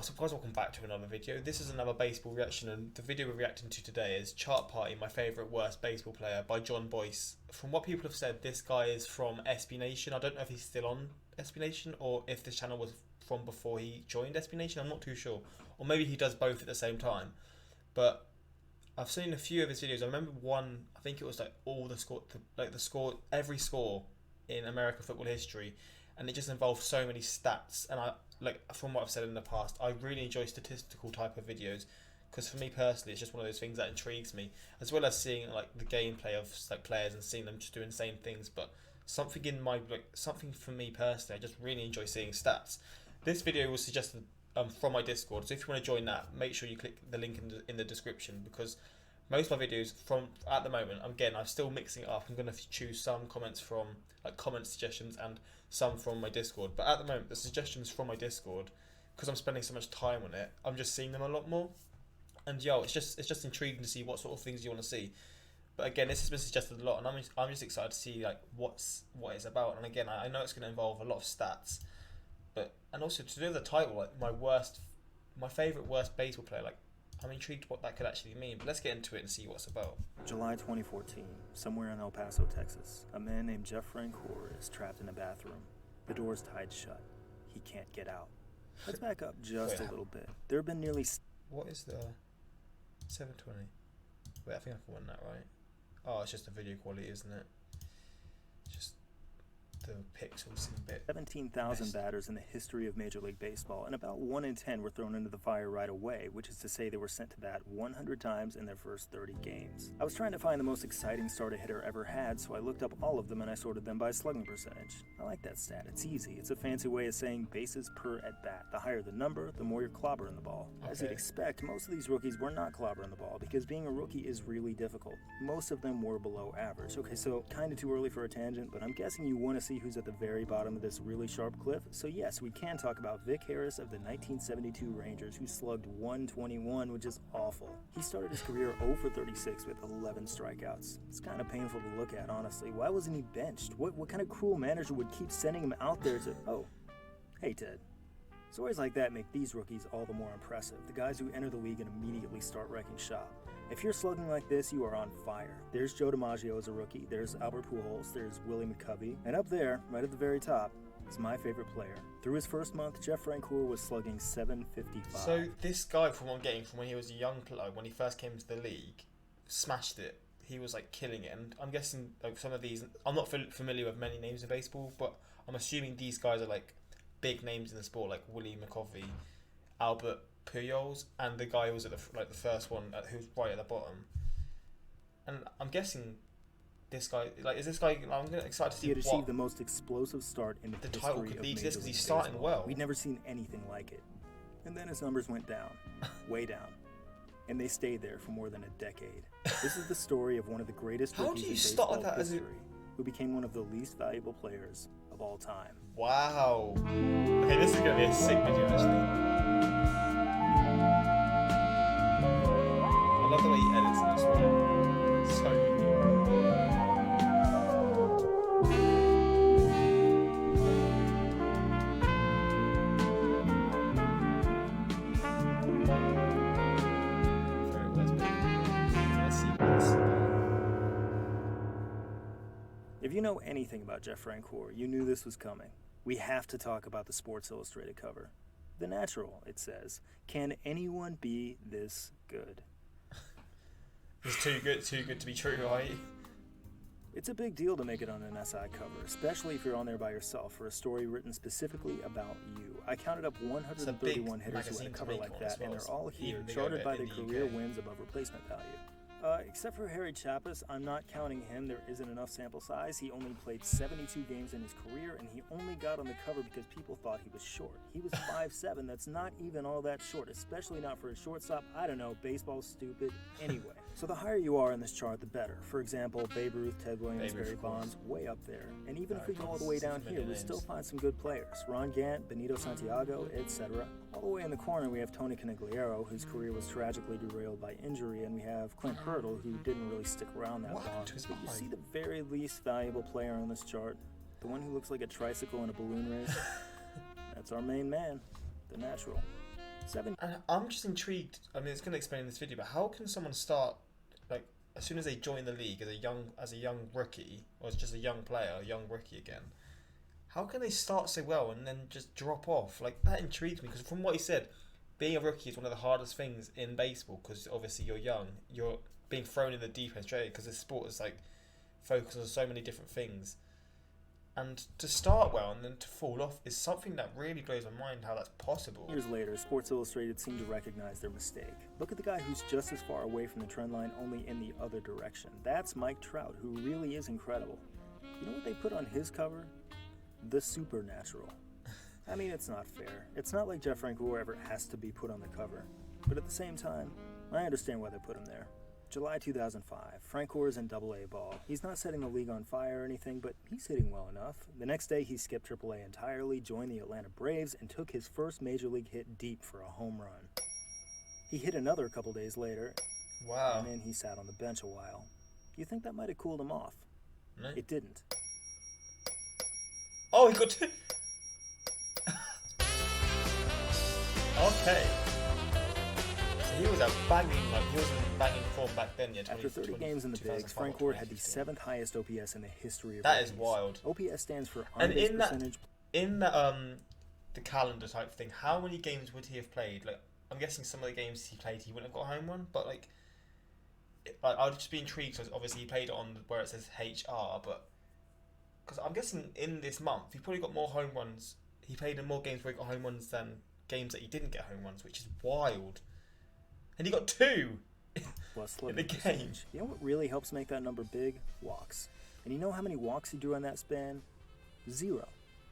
What's up guys, welcome back to another video. This is another baseball reaction, and the video we're reacting to today is Chart Party, my favourite worst baseball player by John Boyce. From what people have said, this guy is from SB Nation. I don't know if he's still on SB Nation or if this channel was from before he joined SB Nation, I'm not too sure. Or maybe he does both at the same time. But I've seen a few of his videos. I remember one, I think it was like all the score, every score in American football history, and it just involved so many stats. And from what I've said in the past, I really enjoy statistical type of videos because for me personally, it's just one of those things that intrigues me, as well as seeing like the gameplay of like players and seeing them just doing insane things. But something in my something for me personally, I just really enjoy seeing stats. This video was suggested from my Discord, so if you want to join that, make sure you click the link in the description, because most of my videos from at the moment, again, I'm still mixing it up. I'm going to choose some comments from comment suggestions and some from my Discord, but at the moment the suggestions from my Discord, because I'm spending so much time on it, I'm just seeing them a lot more, and it's just intriguing to see what sort of things you want to see. But again, this has been suggested a lot, and I'm just excited to see like what it's about. And again, I know it's going to involve a lot of stats, and also to do the title, like my favourite worst baseball player, like I'm intrigued what that could actually mean. But let's get into it and see what's about. July 2014, somewhere in El Paso, Texas, a man named Jeff Francoeur is trapped in a bathroom. The door's tied shut. He can't get out. Let's back up just a little bit. There have been nearly... What is the 720? Wait, I think I've won that right. Oh, it's just the video quality, isn't it? Just the pixels seem a bit 17,000 batters in the history of Major League Baseball, and about 1 in 10 were thrown into the fire right away, which is to say they were sent to bat 100 times in their first 30 games. I was trying to find the most exciting start a hitter ever had, so I looked up all of them and I sorted them by slugging percentage. I like that stat. It's easy. It's a fancy way of saying bases per at bat. The higher the number, the more you're clobbering the ball. Okay. As you'd expect, most of these rookies were not clobbering the ball, because being a rookie is really difficult. Most of them were below average. Okay, so kinda too early for a tangent, but I'm guessing you want to see who's at the very bottom of this really sharp cliff. So yes, we can talk about Vic Harris of the 1972 Rangers, who slugged 121, which is awful. He started his career 0 for 36 with 11 strikeouts. It's kind of painful to look at, honestly. Why wasn't he benched? What kind of cruel manager would keep sending him out there to... Oh, hey Ted. Stories like that make these rookies all the more impressive. The guys who enter the league and immediately start wrecking shop. If you're slugging like this, you are on fire. There's Joe DiMaggio as a rookie, there's Albert Pujols, there's Willie McCovey, and up there, right at the very top, is my favorite player. Through his first month, Jeff Francoeur was slugging 755. So this guy, from what I'm getting, from when he was a young player, when he first came to the league, smashed it. He was like killing it, and I'm guessing like some of these, I'm not familiar with many names in baseball, but I'm assuming these guys are like big names in the sport, like Willie McCovey, Albert Pujols, and the guy who was at the first one who's right at the bottom. And I'm guessing this guy, is this guy? I'm excited to see. He had achieved the most explosive start in the history title of could Major lead to this because League he's starting Baseball. well. We'd never seen anything like it, and then his numbers went down, way down, and they stayed there for more than a decade. This is the story of one of the greatest rookies in baseball history, who became one of the least valuable players of all time. Wow. Okay, this is gonna be a sick video actually. I love the way he edits in this one. So let's see this. If you know anything about Jeff Francoeur, you knew this was coming. We have to talk about the Sports Illustrated cover. The Natural, it says. Can anyone be this good? It's too good to be true, right? It's a big deal to make it on an SI cover, especially if you're on there by yourself for a story written specifically about you. I counted up 131 hitters who had a cover like that, and they're all here, charted by their career wins above replacement value. Except for Harry Chappas, I'm not counting him. There isn't enough sample size. He only played 72 games in his career, and he only got on the cover because people thought he was short. He was 5'7". That's not even all that short, especially not for a shortstop. I don't know, baseball's stupid. Anyway, so the higher you are in this chart, the better. For example, Babe Ruth, Ted Williams, Barry Bonds, way up there. And even if we go all the way down here, we still find some good players. Ron Gant, Benito Santiago, etc. All the way in the corner, we have Tony Conigliaro, whose career was tragically derailed by injury, and we have Clint Hurdle, who didn't really stick around that long. But you see the very least valuable player on this chart, the one who looks like a tricycle in a balloon race? That's our main man, the Natural. And I'm just intrigued. I mean, it's going to explain in this video, but how can someone start like as soon as they join the league as a young rookie, or as just a young player, a young rookie again? How can they start so well and then just drop off? Like, that intrigues me, because from what he said, being a rookie is one of the hardest things in baseball, because obviously you're young, you're being thrown in the deep end straight away, because this sport is like focused on so many different things. And to start well and then to fall off is something that really blows my mind how that's possible. Years later, Sports Illustrated seemed to recognize their mistake. Look at the guy who's just as far away from the trend line, only in the other direction. That's Mike Trout, who really is incredible. You know what they put on his cover? The Supernatural. I mean, it's not fair. It's not like Jeff Francoeur ever has to be put on the cover. But at the same time, I understand why they put him there. July 2005, Francoeur is in AA ball. He's not setting the league on fire or anything, but he's hitting well enough. The next day, he skipped AAA entirely, joined the Atlanta Braves, and took his first major league hit deep for a home run. He hit another a couple days later, Wow. and then he sat on the bench a while. You think that might have cooled him off? No. It didn't. Oh, he got two. Okay. So he was a banging form back then, yeah. After 30 games in the bigs, Francoeur had the 7th highest OPS in the history of That rookies. is wild. OPS stands for And on-base in percentage. the calendar type thing, how many games would he have played? Like, I'm guessing some of the games he played, he wouldn't have got a home run, but like I'd just be intrigued, because obviously he played it on where it says HR, but because I'm guessing in this month he probably got more home runs. He played in more games where he got home runs than games that he didn't get home runs, which is wild. And he got 2 Plus in the game. You know what really helps make that number big? Walks. And you know how many walks he drew on that span? 0.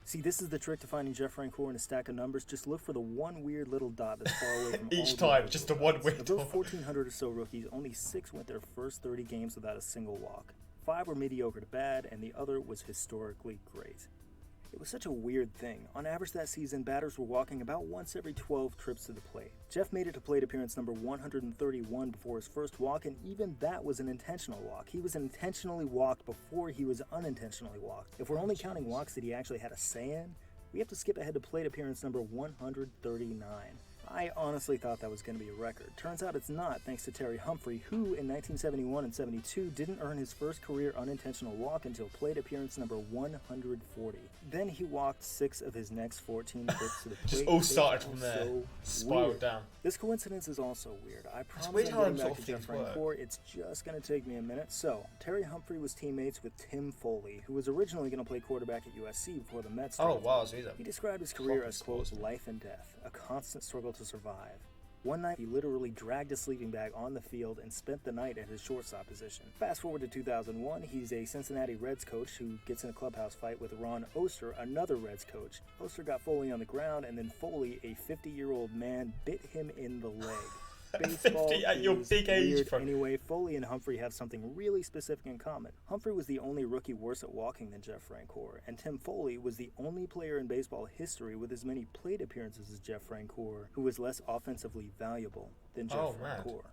See, this is the trick to finding Jeff Francoeur in a stack of numbers. Just look for the one weird little dot that's far away from Each all time, the just the other one dots. weird Of those dot. 1,400 or so rookies, only 6 went their first 30 games without a single walk. 5 were mediocre to bad, and the other was historically great. It was such a weird thing. On average that season, batters were walking about once every 12 trips to the plate. Jeff made it to plate appearance number 131 before his first walk, and even that was an intentional walk. He was intentionally walked before he was unintentionally walked. If we're only counting walks that he actually had a say in, we have to skip ahead to plate appearance number 139. I honestly thought that was going to be a record. Turns out it's not, thanks to Terry Humphrey, who in 1971 and 72 didn't earn his first career unintentional walk until plate appearance number 140. Then he walked 6 of his next 14 trips to the plate. Just all started from there, So spiraled weird. down. This coincidence is also weird. I promise weird I'm how getting them back sort to of Jeff things work. Francoeur. It's just going to take me a minute. So, Terry Humphrey was teammates with Tim Foley, who was originally going to play quarterback at USC before the Mets. Oh drafted wow, him. so he's a He described his career proper as, quote, sportsman. life and death, a constant struggle to survive. One night, he literally dragged a sleeping bag on the field and spent the night at his shortstop position. Fast forward to 2001, he's a Cincinnati Reds coach who gets in a clubhouse fight with Ron Oster, another Reds coach. Oster got Foley on the ground, and then Foley, a 50-year-old man, bit him in the leg. Baseball 50 at your is big age, weird. bro. Anyway, Foley and Humphrey have something really specific in common. Humphrey was the only rookie worse at walking than Jeff Francoeur, and Tim Foley was the only player in baseball history with as many plate appearances as Jeff Francoeur, who was less offensively valuable than Jeff Oh, mad. Francoeur.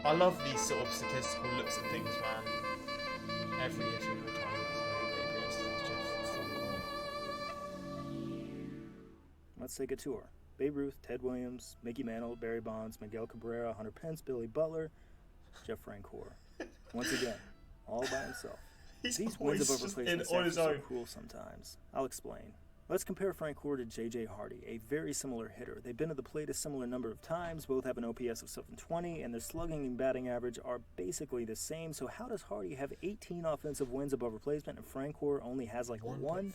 I love these sort of statistical looks at things, man. Every year, single time. Let's take a tour. Babe Ruth, Ted Williams, Mickey Mantle, Barry Bonds, Miguel Cabrera, Hunter Pence, Billy Butler, Jeff Francoeur. Once again, all by himself. He's These always wins above just replacement on stats his are so own. cool sometimes. I'll explain. Let's compare Francoeur to J.J. Hardy, a very similar hitter. They've been to the plate a similar number of times, both have an OPS of 720, and their slugging and batting average are basically the same. So how does Hardy have 18 offensive wins above replacement and Francoeur only has like one?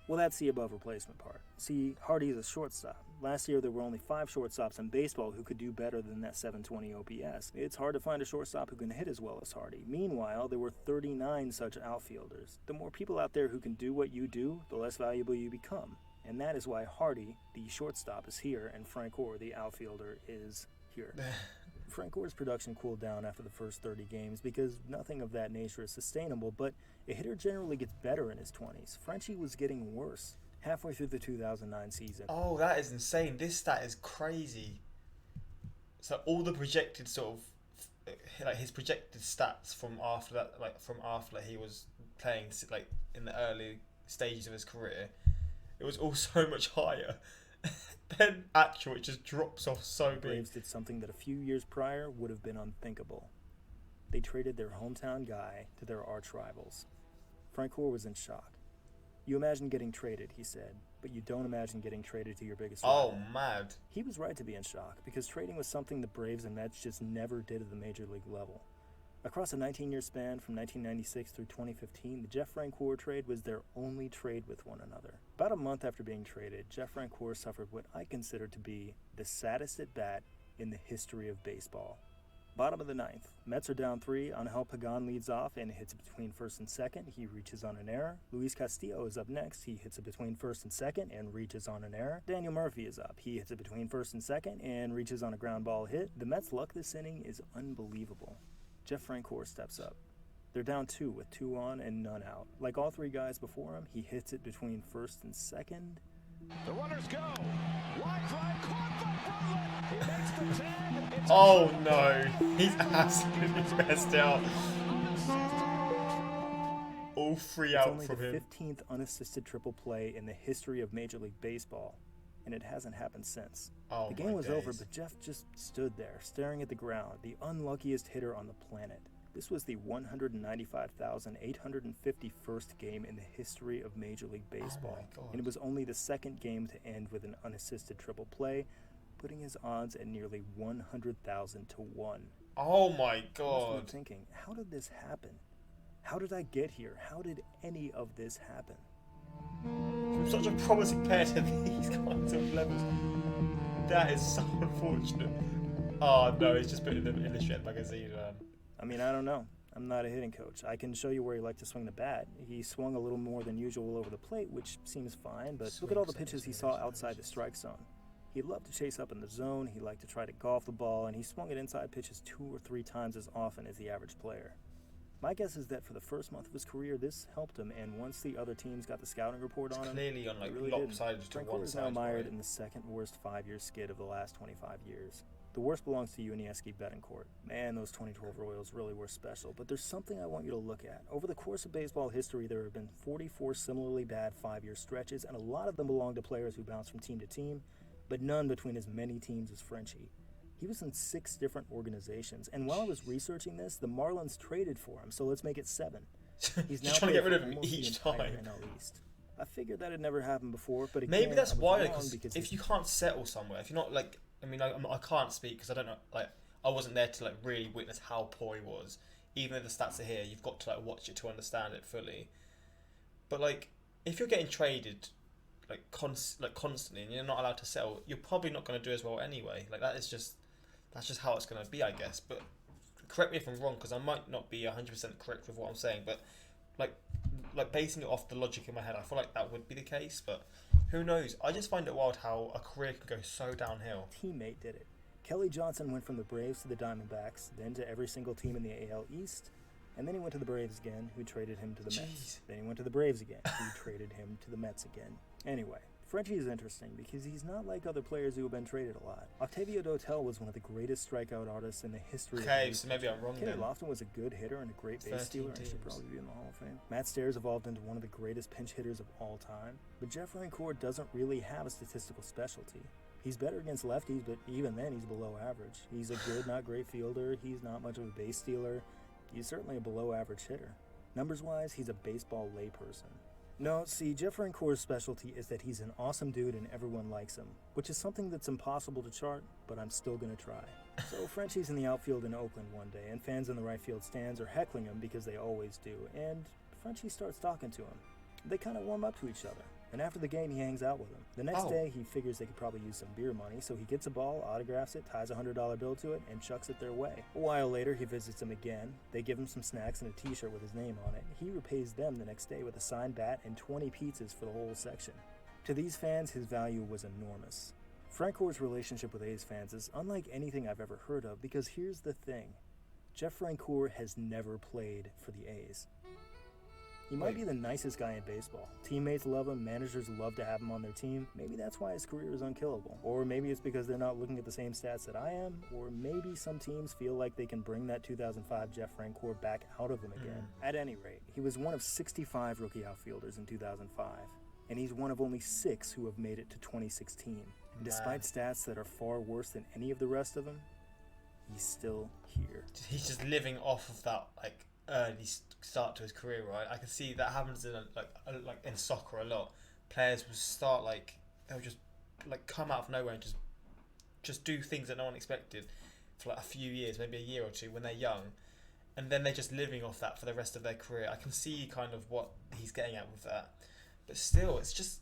Well, that's the above replacement part. See, Hardy is a shortstop. Last year, there were only 5 shortstops in baseball who could do better than that 720 OPS. It's hard to find a shortstop who can hit as well as Hardy. Meanwhile, there were 39 such outfielders. The more people out there who can do what you do, the less valuable you become. And that is why Hardy, the shortstop, is here, and Francoeur, the outfielder, is here. Francoeur's production cooled down after the first 30 games because nothing of that nature is sustainable, but a hitter generally gets better in his 20s. Frenchie was getting worse halfway through the 2009 season. Oh, that is insane. This stat is crazy. So all the projected sort of, like his projected stats from after that, like from after he was playing, like in the early stages of his career, it was all so much higher. Then actual, it just drops off so The big. Braves did something that a few years prior would have been unthinkable. They traded their hometown guy to their arch rivals. Francoeur was in shock. You imagine getting traded, he said, but you don't imagine getting traded to your biggest rival. Oh, mad. He was right to be in shock, because trading was something the Braves and Mets just never did at the major league level. Across a 19-year span from 1996 through 2015, the Jeff Francoeur trade was their only trade with one another. About a month after being traded, Jeff Francoeur suffered what I consider to be the saddest at-bat in the history of baseball. Bottom of the ninth. Mets are down 3. Angel Pagan leads off and hits it between first and second. He reaches on an error. Luis Castillo is up next. He hits it between first and second and reaches on an error. Daniel Murphy is up. He hits it between first and second and reaches on a ground ball hit. The Mets' luck this inning is unbelievable. Jeff Francoeur steps up. They're down 2 with 2 on and none out. Like all 3 guys before him, he hits it between first and second. The runners go. Line drive caught by Brumlett. He makes the 10. It's Oh no, he's absolutely messed out. All 3 It's out only from the him. 15th unassisted triple play in the history of Major League Baseball, and it hasn't happened since. Oh, The game my was over, days. but Jeff just stood there, staring at the ground, the unluckiest hitter on the planet. This was the 195,851st game in the history of Major League Baseball, God. and it was only the second game to end with an unassisted triple play, putting his odds at nearly 100,000 to 1. Oh my I must have god. been thinking, how did this happen? How did I get here? How did any of this happen? From such a promising player to these kinds of levels. That is so unfortunate. Oh no, he's just put it in the Illustrated magazine, man. I mean, I don't know. I'm not a hitting coach. I can show you where he liked to swing the bat. He swung a little more than usual over the plate, which seems fine, but look at all the pitches he saw outside the strike zone. He loved to chase up in the zone, he liked to try to golf the ball, and he swung at inside pitches 2 or 3 times as often as the average player. My guess is that for the first month of his career, this helped him, and once the other teams got the scouting report It's on him, clearly on it like really lopsided to didn't. one Francoeur is side. now mired right? in the second worst 5-year skid of the last 25 years. The worst belongs to Unieski Betancourt. Man, those 2012 Royals really were special, but there's something I want you to look at. Over the course of baseball history, there have been 44 similarly bad 5-year stretches, and a lot of them belong to players who bounce from team to team, but none between as many teams as Frenchie. He was in 6 different organizations, and while I was researching this, the Marlins traded for him, so let's make it 7. He's now You're trying to get played rid of for him almost the each entire time. NL East. I figured that had never happened before, but again, Maybe that's I was why, wrong because his if you can't settle somewhere, if you're not like, I mean, I can't speak because I don't know, like, I wasn't there to like really witness how poor he was. Even though the stats are here, you've got to like watch it to understand it fully. But like, if you're getting traded like constantly and you're not allowed to settle, you're probably not going to do as well anyway. Like that's just how it's going to be, I guess. But correct me if I'm wrong, because I might not be 100% correct with what I'm saying. But like basing it off the logic in my head, I feel like that would be the case. But who knows? I just find it wild how a career can go so downhill. Teammate did it. Kelly Johnson went from the Braves to the Diamondbacks, then to every single team in the AL East, and then he went to the Braves again, who traded him to the Mets. Then he went to the Braves again, who traded him to the Mets again. Anyway, Frenchie is interesting because he's not like other players who have been traded a lot. Octavio Dotel was one of the greatest strikeout artists in the history of Okay, the so maybe I'm wrong Kenny then. Lofton was a good hitter and a great base 13 stealer and should teams. probably be in the Hall of Fame. Matt Stairs evolved into one of the greatest pinch hitters of all time, but Jeff Francoeur doesn't really have a statistical specialty. He's better against lefties, but even then he's below average. He's a good, not great fielder. He's not much of a base stealer. He's certainly a below average hitter. Numbers-wise, he's a baseball layperson. No, see, Jeff Francoeur's specialty is that he's an awesome dude and everyone likes him, which is something that's impossible to chart, but I'm still gonna try. So Frenchie's in the outfield in Oakland one day, and fans in the right field stands are heckling him because they always do, and Frenchie starts talking to him. They kind of warm up to each other. And after the game, he hangs out with him. The next day, he figures they could probably use some beer money, so he gets a ball, autographs it, ties a $100 bill to it, and chucks it their way. A while later, he visits them again. They give him some snacks and a t-shirt with his name on it. He repays them the next day with a signed bat and 20 pizzas for the whole section. To these fans, his value was enormous. Francoeur's relationship with A's fans is unlike anything I've ever heard of, because here's the thing. Jeff Francoeur has never played for the A's. He might be the nicest guy in baseball. Teammates love him, managers love to have him on their team. Maybe that's why his career is unkillable. Or maybe it's because they're not looking at the same stats that I am. Or maybe some teams feel like they can bring that 2005 Jeff Francoeur back out of them again. At any rate, he was one of 65 rookie outfielders in 2005. and he's one of only 6 who have made it to 2016. And despite stats that are far worse than any of the rest of them, he's still here. He's just living off of that like early start to his career, right? I can see that happens in like in soccer a lot. Players will start they'll just come out of nowhere and just do things that no one expected for like a few years, maybe a year or two when they're young, and then they're just living off that for the rest of their career. I can see kind of what he's getting at with that, but still, it's just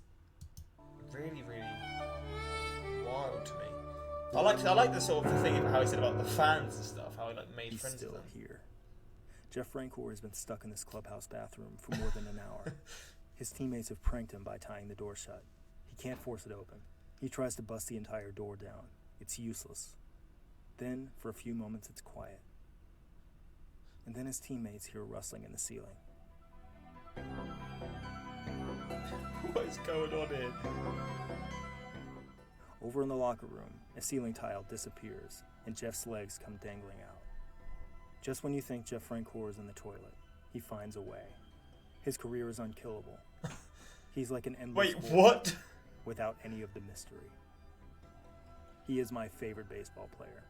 really, really wild to me. I like the sort of the thing about how he said about the fans and stuff, how he like made He's friends still with them. here. Jeff Francoeur has been stuck in this clubhouse bathroom for more than an hour. His teammates have pranked him by tying the door shut. He can't force it open. He tries to bust the entire door down. It's useless. Then, for a few moments, it's quiet. And then his teammates hear rustling in the ceiling. What is going on here? Over in the locker room, a ceiling tile disappears, and Jeff's legs come dangling out. Just when you think Jeff Francoeur is in the toilet, he finds a way. His career is unkillable. He's like an endless Wait, war what? without any of the mystery. He is my favorite baseball player.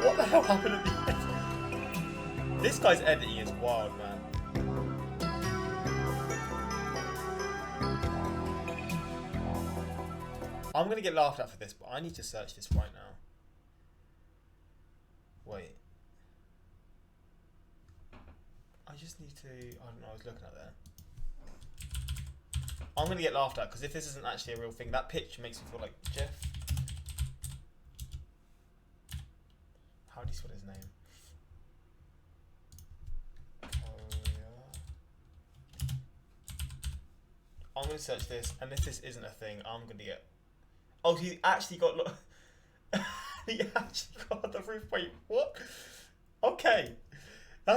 What the hell happened at the end? This guy's editing is wild, man. I'm gonna get laughed at for this, but I need to search this right now. Wait. I just need to... I don't know, I was looking at there. I'm gonna get laughed at, because if this isn't actually a real thing, that picture makes me feel like Jeff... How do you spell his name? I'm gonna search this, and if this isn't a thing, I'm gonna get... Oh, he actually got... Look. He actually got the roof. Wait, what? Okay.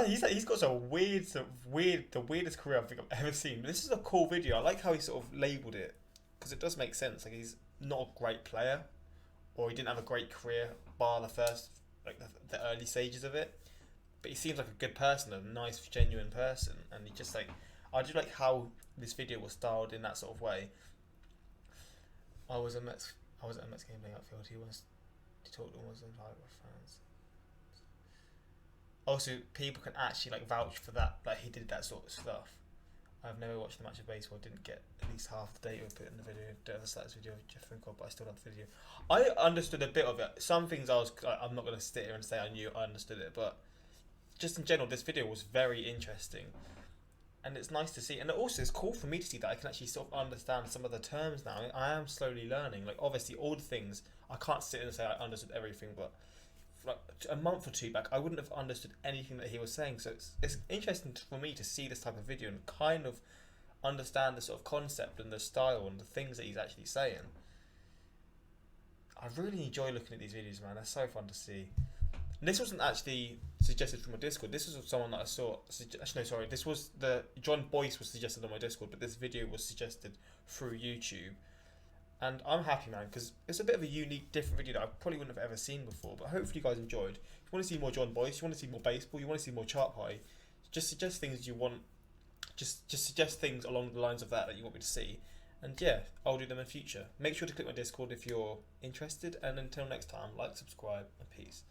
He's got the weirdest career I think I've ever seen. This is a cool video. I like how he sort of labelled it, because it does make sense. Like, he's not a great player, or he didn't have a great career bar the first, like the early stages of it. But he seems like a good person, a nice, genuine person, and he just like... I do like how this video was styled in that sort of way. I was at a Mets game playing outfield. He talked almost in like with fans. Also, people can actually like vouch for that. Like, he did that sort of stuff. I've never watched a match of baseball. Didn't get at least half the data put in the video. Don't have a stats video of Jeff Francoeur, but I still have the video. I understood a bit of it. Some things I'm not going to sit here and say I understood it, but just in general, this video was very interesting. And it's nice to see, and also it's cool for me to see that I can actually sort of understand some of the terms now. I am slowly learning. Like, obviously, all the things, I can't sit and say I understood everything, but like a month or two back, I wouldn't have understood anything that he was saying. So it's interesting for me to see this type of video and kind of understand the sort of concept and the style and the things that he's actually saying. I really enjoy looking at these videos, man. They're so fun to see. And this wasn't actually suggested from my Discord. This was someone that I saw. Actually, no, sorry. This was John Boyce was suggested on my Discord, but this video was suggested through YouTube. And I'm happy, man, because it's a bit of a unique, different video that I probably wouldn't have ever seen before. But hopefully you guys enjoyed. If you want to see more John Boyce, you want to see more baseball, you want to see more chart party, just suggest things you want. Just suggest things along the lines of that you want me to see. And yeah, I'll do them in future. Make sure to click my Discord if you're interested. And until next time, like, subscribe, and peace.